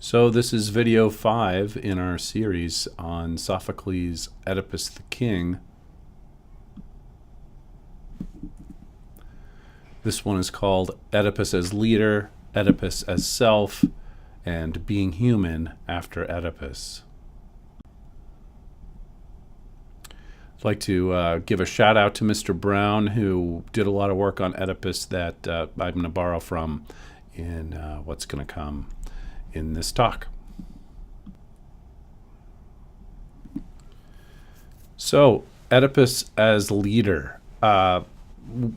So this is video 5 in our series on Sophocles' Oedipus the King. This one is called Oedipus as Leader, Oedipus as Self, and Being Human After Oedipus. I'd like to give a shout out to Mr. Brown, who did a lot of work on Oedipus that I'm going to borrow from in what's going to come in this talk. So, Oedipus as leader.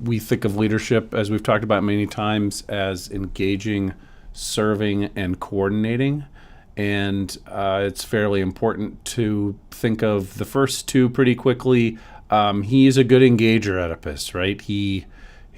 We think of leadership, as we've talked about many times, as engaging, serving, and coordinating. And it's fairly important to think of the first two pretty quickly. He's a good engager, Oedipus, right?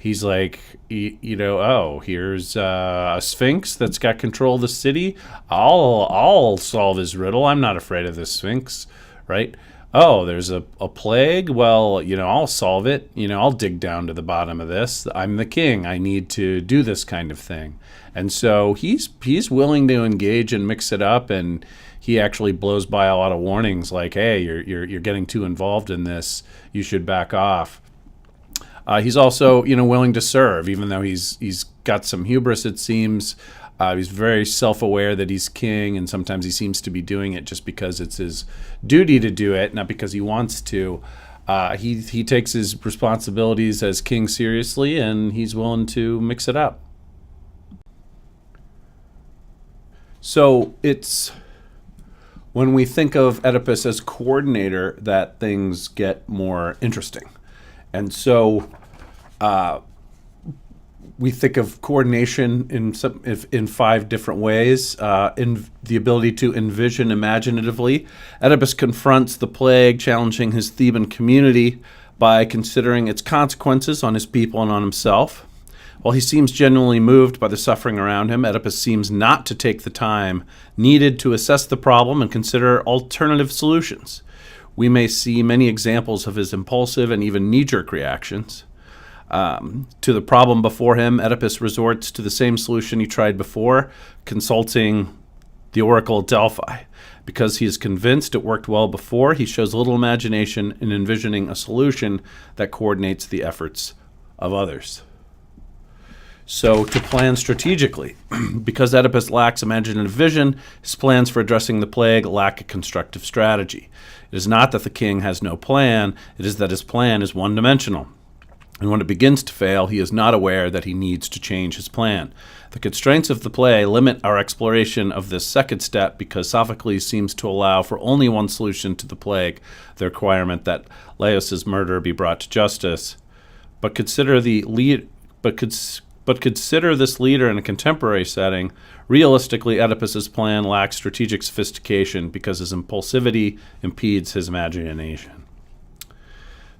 He's like, here's a sphinx that's got control of the city. I'll solve his riddle. I'm not afraid of the sphinx, right? Oh, there's a plague. Well, I'll solve it. I'll dig down to the bottom of this. I'm the king. I need to do this kind of thing. And so he's willing to engage and mix it up, and he actually blows by a lot of warnings like, hey, you're getting too involved in this. You should back off. He's also, willing to serve, even though he's got some hubris, it seems. He's very self-aware that he's king, and sometimes he seems to be doing it just because it's his duty to do it, not because he wants to. He takes his responsibilities as king seriously, and he's willing to mix it up. So it's when we think of Oedipus as coordinator that things get more interesting. And so we think of coordination in 5 different ways. In the ability to envision imaginatively, Oedipus confronts the plague, challenging his Theban community by considering its consequences on his people and on himself. While he seems genuinely moved by the suffering around him, Oedipus seems not to take the time needed to assess the problem and consider alternative solutions. We may see many examples of his impulsive and even knee-jerk reactions. To the problem before him, Oedipus resorts to the same solution he tried before, consulting the oracle at Delphi. Because he is convinced it worked well before, he shows little imagination in envisioning a solution that coordinates the efforts of others. So to plan strategically. Because Oedipus lacks imaginative vision, his plans for addressing the plague lack a constructive strategy. It is not that the king has no plan, it is that his plan is one-dimensional. And when it begins to fail, he is not aware that he needs to change his plan. The constraints of the play limit our exploration of this second step because Sophocles seems to allow for only one solution to the plague, the requirement that Laius's murderer be brought to justice. But consider this leader in a contemporary setting. Realistically, Oedipus's plan lacks strategic sophistication because his impulsivity impedes his imagination.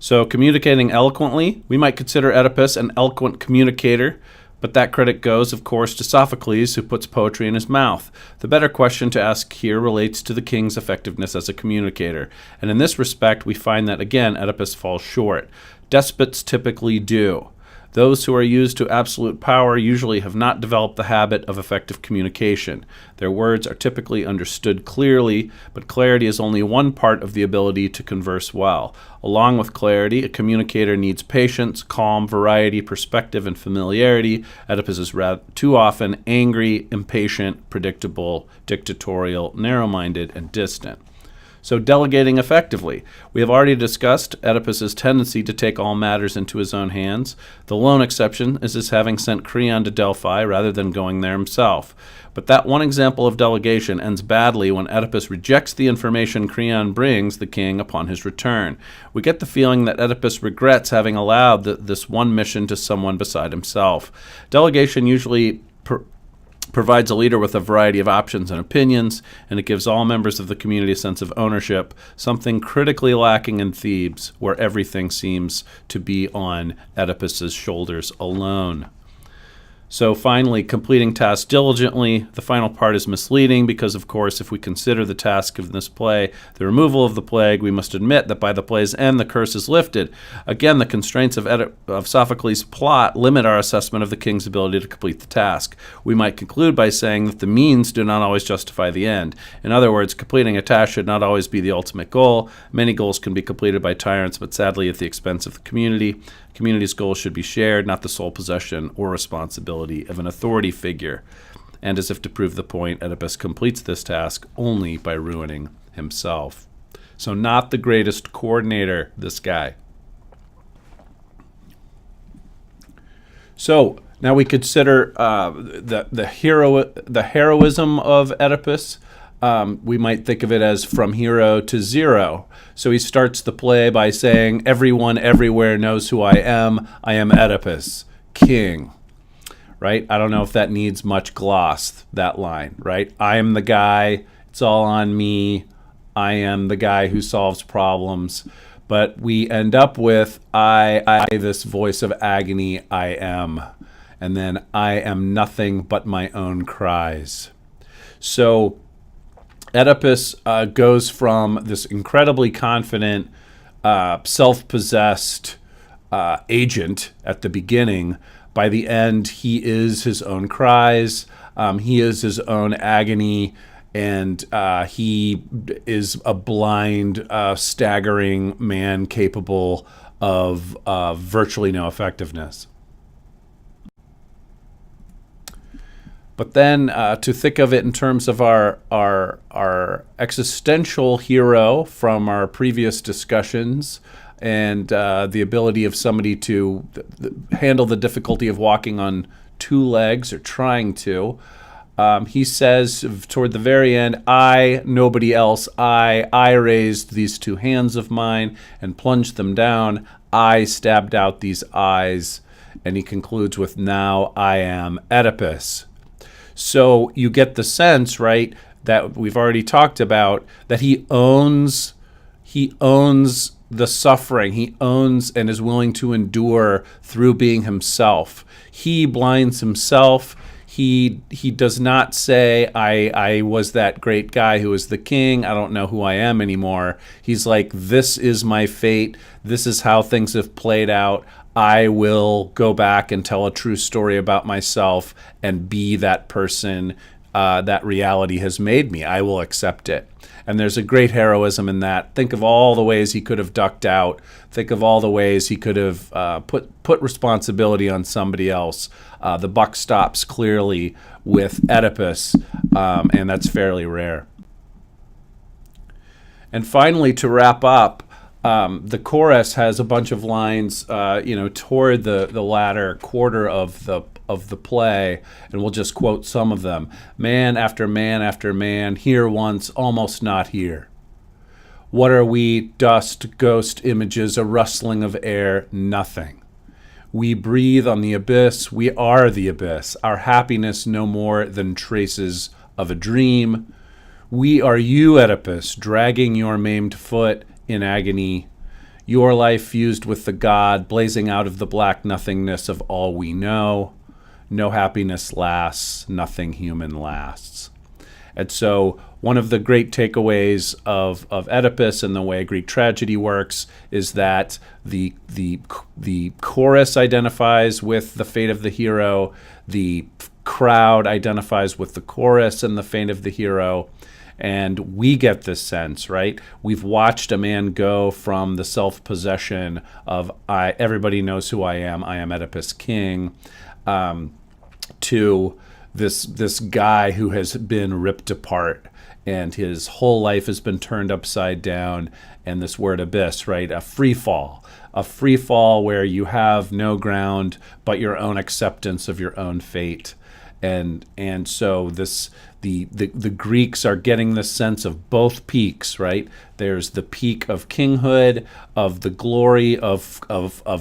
So, communicating eloquently, we might consider Oedipus an eloquent communicator, but that credit goes, of course, to Sophocles, who puts poetry in his mouth. The better question to ask here relates to the king's effectiveness as a communicator, and in this respect, we find that, again, Oedipus falls short. Despots typically do. Those who are used to absolute power usually have not developed the habit of effective communication. Their words are typically understood clearly, but clarity is only one part of the ability to converse well. Along with clarity, a communicator needs patience, calm, variety, perspective, and familiarity. Oedipus is rather too often angry, impatient, predictable, dictatorial, narrow-minded, and distant. So delegating effectively. We have already discussed Oedipus's tendency to take all matters into his own hands. The lone exception is his having sent Creon to Delphi rather than going there himself. But that one example of delegation ends badly when Oedipus rejects the information Creon brings the king upon his return. We get the feeling that Oedipus regrets having allowed this one mission to someone beside himself. Delegation usually provides a leader with a variety of options and opinions, and it gives all members of the community a sense of ownership, something critically lacking in Thebes, where everything seems to be on Oedipus's shoulders alone. So finally, completing tasks diligently. The final part is misleading because, of course, if we consider the task of this play the removal of the plague, we must admit that by the play's end the curse is lifted. Again, the constraints of Sophocles' plot limit our assessment of the king's ability to complete the task. We might conclude by saying that the means do not always justify the end. In other words, completing a task should not always be the ultimate goal. Many goals can be completed by tyrants, but sadly at the expense of the community. Community's goals should be shared, not the sole possession or responsibility of an authority figure. And as if to prove the point, Oedipus completes this task only by ruining himself. So not the greatest coordinator, this guy. So now we consider the heroism of Oedipus. We might think of it as from hero to zero. So he starts the play by saying, everyone everywhere knows who I am Oedipus, king. Right? I don't know if that needs much gloss, that line, right? I am the guy, it's all on me, I am the guy who solves problems. But we end up with, I, this voice of agony, I am. And then I am nothing but my own cries. So Oedipus goes from this incredibly confident, self-possessed agent at the beginning. By the end, he is his own cries, he is his own agony, and he is a blind, staggering man capable of virtually no effectiveness. But then to think of it in terms of our existential hero from our previous discussions, and the ability of somebody to handle the difficulty of walking on two legs or trying to, he says toward the very end, I, nobody else, I raised these two hands of mine and plunged them down. I stabbed out these eyes. And he concludes with, now I am Oedipus. So you get the sense, right, that we've already talked about, that he owns the suffering. He owns and is willing to endure through being himself. He blinds himself. He does not say, I was that great guy who was the king. I don't know who I am anymore. He's like, this is my fate. This is how things have played out. I will go back and tell a true story about myself and be that person that reality has made me. I will accept it. And there's a great heroism in that. Think of all the ways he could have ducked out. Think of all the ways he could have put responsibility on somebody else. The buck stops clearly with Oedipus, and that's fairly rare. And finally, to wrap up, the chorus has a bunch of lines, toward the latter quarter of the play, and we'll just quote some of them. Man after man after man, here once, almost not here. What are we? Dust, ghost images, a rustling of air, nothing. We breathe on the abyss, we are the abyss, our happiness no more than traces of a dream. We are you, Oedipus, dragging your maimed foot in agony, your life fused with the god, blazing out of the black nothingness of all we know. No happiness lasts, nothing human lasts. And so one of the great takeaways of Oedipus and the way Greek tragedy works is that the chorus identifies with the fate of the hero, the crowd identifies with the chorus and the fate of the hero. And we get this sense, right? We've watched a man go from the self-possession of everybody knows who I am Oedipus king, to this guy who has been ripped apart and his whole life has been turned upside down, and this word abyss, right? A free fall where you have no ground but your own acceptance of your own fate. And so the Greeks are getting the sense of both peaks, right? There's the peak of kinghood, of the glory of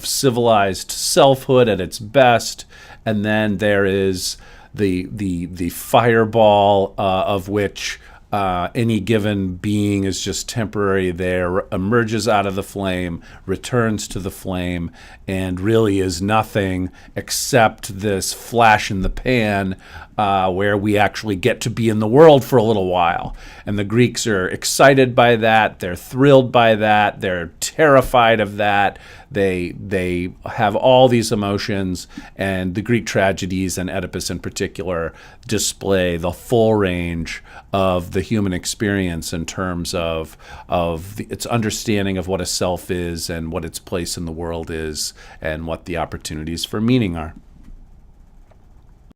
civilized selfhood at its best, and then there is the fireball of which any given being is just temporary there, emerges out of the flame, returns to the flame, and really is nothing except this flash in the pan where we actually get to be in the world for a little while. And the Greeks are excited by that. They're thrilled by that. They're terrified of that. They have all these emotions, and the Greek tragedies, and Oedipus in particular, display the full range of the human experience in terms of its understanding of what a self is and what its place in the world is and what the opportunities for meaning are.